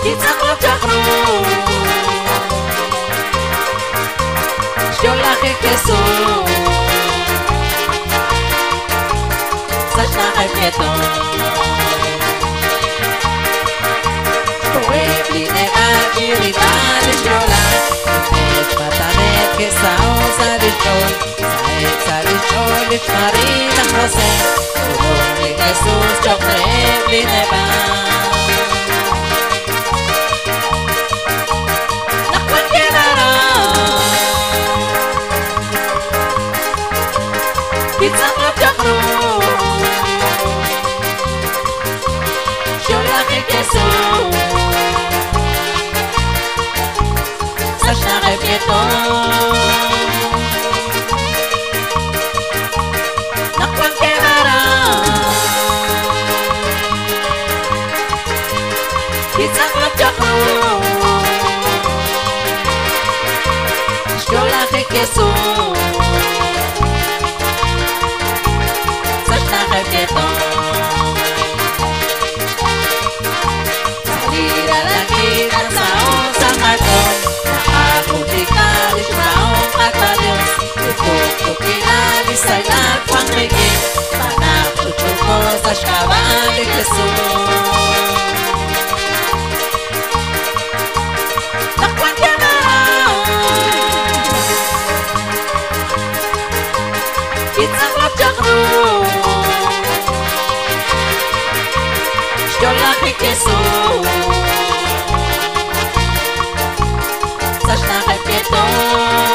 תצחק תחרו שולח כסו סשנה חפייתו כואב לי נעד ירידה לשולה את מתנת כסאו סלישול סעד סלישול לשמרי לחוסן ובוא לי כסוס שוכרב לי נעד תצחק תחרו שולח כסו סשנה חפייתו נכון כנראה תצחק תחרו שולח כסו salir a la vida saon samadon nakakubika lishmaon katalios ituto kinali saylan pangregin panak tutuko sa shkaban likleso nakwan kana titzaklap chakru שולח כסו סשנה חפייתו